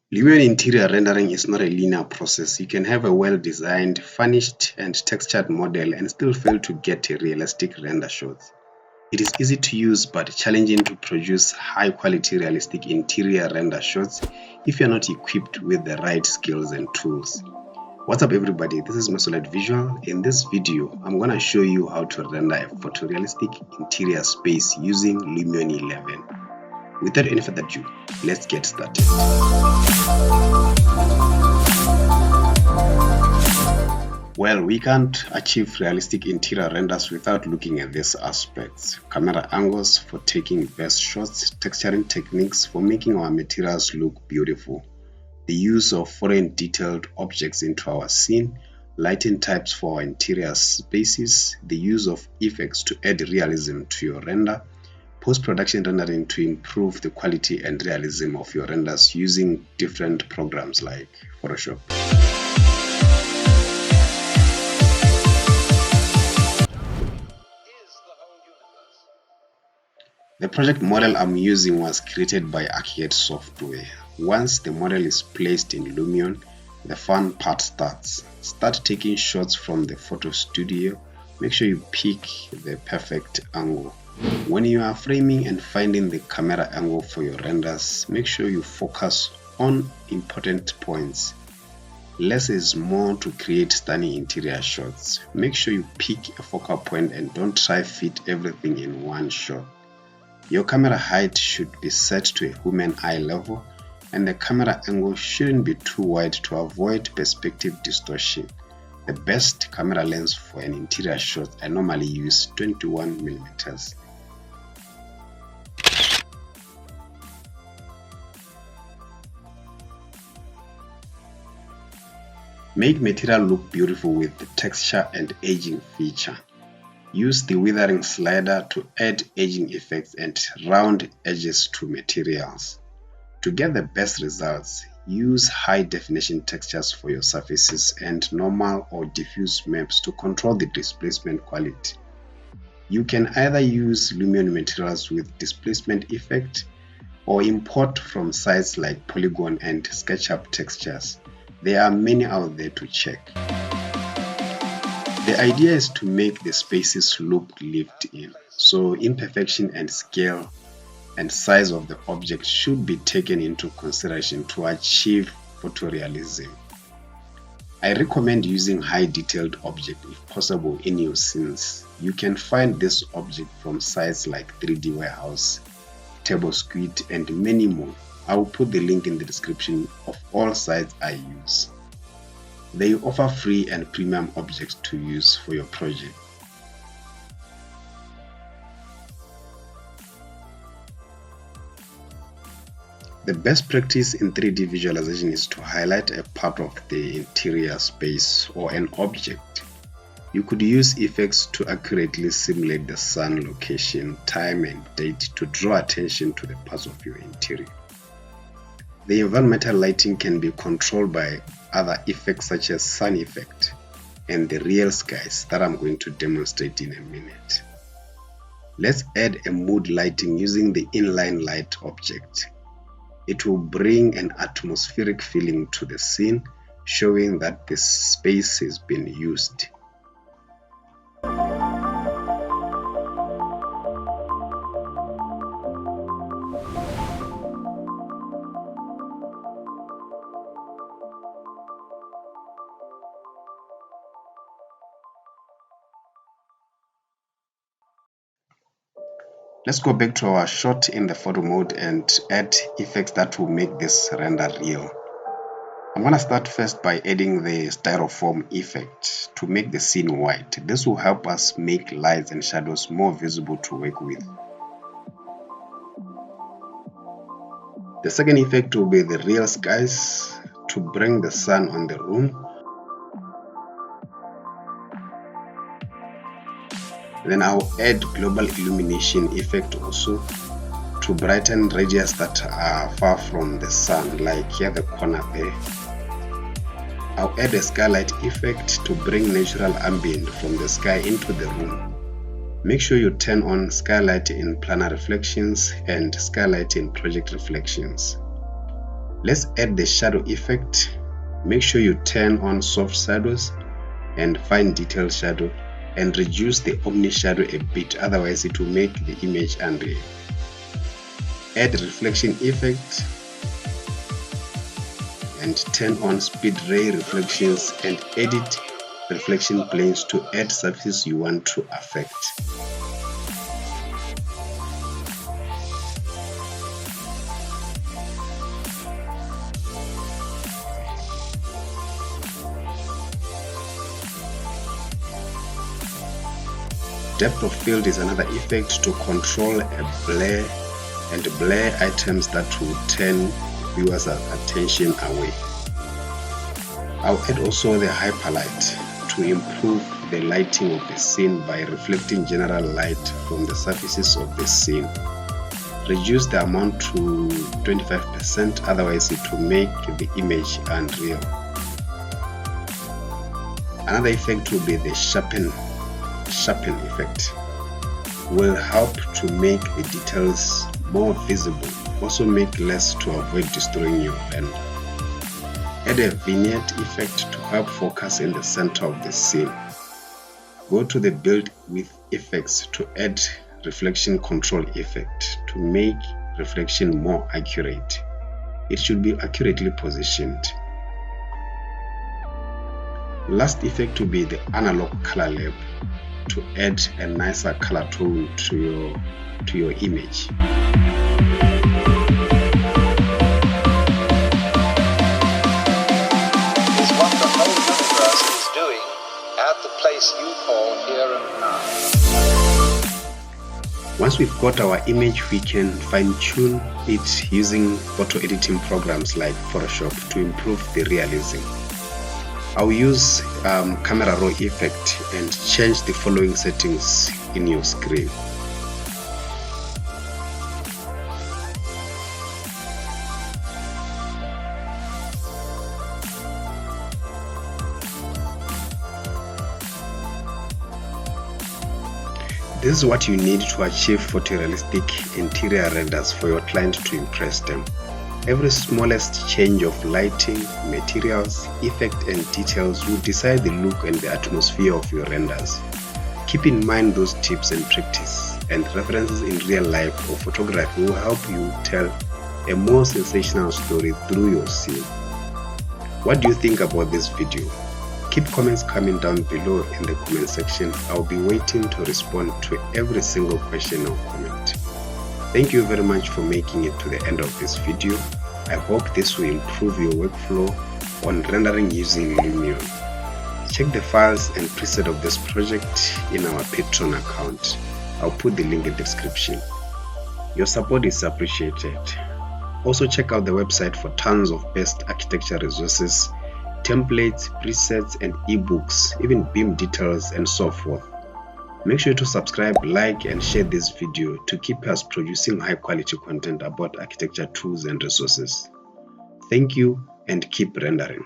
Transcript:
Lumion interior rendering is not a linear process. You can have a well-designed, furnished, and textured model and still fail to get a realistic render shot. It is easy to use but challenging to produce high-quality realistic interior render shots if you're not equipped with the right skills and tools. What's up everybody, this is Mesolight Visual. In this video, I'm going to show you how to render a photorealistic interior space using Lumion 11. Without any further ado, let's get started. Well, we can't achieve realistic interior renders without looking at these aspects: camera angles for taking best shots, texturing techniques for making our materials look beautiful, the use of foreign detailed objects into our scene, lighting types for our interior spaces, the use of effects to add realism to your render, post-production rendering to improve the quality and realism of your renders using different programs like Photoshop. The project model I'm using was created by Arcade Software. Once the model is placed in Lumion, the fun part starts. Start taking shots from the photo studio. Make sure you pick the perfect angle. When you are framing and finding the camera angle for your renders, make sure you focus on important points. Less is more to create stunning interior shots. Make sure you pick a focal point and don't try fit everything in one shot. Your camera height should be set to a human eye level, and the camera angle shouldn't be too wide to avoid perspective distortion. The best camera lens for an interior shot I normally use 21mm. Make material look beautiful with the texture and edging feature. Use the withering slider to add edging effects and round edges to materials. To get the best results, use high definition textures for your surfaces and normal or diffuse maps to control the displacement quality. You can either use Lumion materials with displacement effect or import from sites like Polygon and SketchUp textures. There are many out there to check. The idea is to make the spaces look lived in, so imperfection and scale and size of the object should be taken into consideration to achieve photorealism. I recommend using high detailed object if possible in your scenes. You can find this object from sites like 3D Warehouse, TableSquid, and many more. I will put the link in the description of all sites I use. They offer free and premium objects to use for your project. The best practice in 3D visualization is to highlight a part of the interior space or an object. You could use effects to accurately simulate the sun location, time, and date to draw attention to the parts of your interior. The environmental lighting can be controlled by other effects such as sun effect and the real skies that I'm going to demonstrate in a minute. Let's add a mood lighting using the inline light object. It will bring an atmospheric feeling to the scene, showing that the space has been used. Let's go back to our shot in the photo mode and add effects that will make this render real. I'm going to start first by adding the styrofoam effect to make the scene white. This will help us make lights and shadows more visible to work with. The second effect will be the real skies to bring the sun on the room. Then I'll add global illumination effect also to brighten regions that are far from the sun, like here the corner there. I'll add a skylight effect to bring natural ambient from the sky into the room. Make sure you turn on skylight in planar reflections and skylight in project reflections. Let's add the shadow effect. Make sure you turn on soft shadows and fine detail shadow, and reduce the omni shadow a bit, otherwise it will make the image unreal. Add reflection effect and turn on speed ray reflections, and edit reflection planes to add surfaces you want to affect. Depth of field is another effect to control a blur and blur items that will turn viewers' attention away. I'll add also the hyperlight to improve the lighting of the scene by reflecting general light from the surfaces of the scene. Reduce the amount to 25%, otherwise it will make the image unreal. Another effect will be the sharpen effect. Will help to make the details more visible, also make less to avoid destroying your render. Add a vignette effect to help focus in the center of the scene. Go to the build with effects to add reflection control effect to make reflection more accurate. It should be accurately positioned. Last effect will be the analog color lab to add a nicer color tone to your image. Is what the whole universe is doing at the place you call here and now. Once we've got our image, we can fine-tune it using photo editing programs like Photoshop to improve the realism. I'll use camera raw effect and change the following settings in your screen. This is what you need to achieve photorealistic interior renders for your client to impress them. Every smallest change of lighting, materials, effect and details will decide the look and the atmosphere of your renders. Keep in mind those tips and practice, and references in real life or photography will help you tell a more sensational story through your scene. What do you think about this video? Keep comments coming down below in the comment section. I'll be waiting to respond to every single question or comment. Thank you very much for making it to the end of this video. I hope this will improve your workflow on rendering using Lumion. Check the files and preset of this project in our Patreon account. I'll put the link in the description. Your support is appreciated. Also check out the website for tons of best architecture resources, templates, presets and ebooks, even BIM details and so forth. Make sure to subscribe, like and share this video to keep us producing high quality content about architecture tools and resources. Thank you and keep rendering.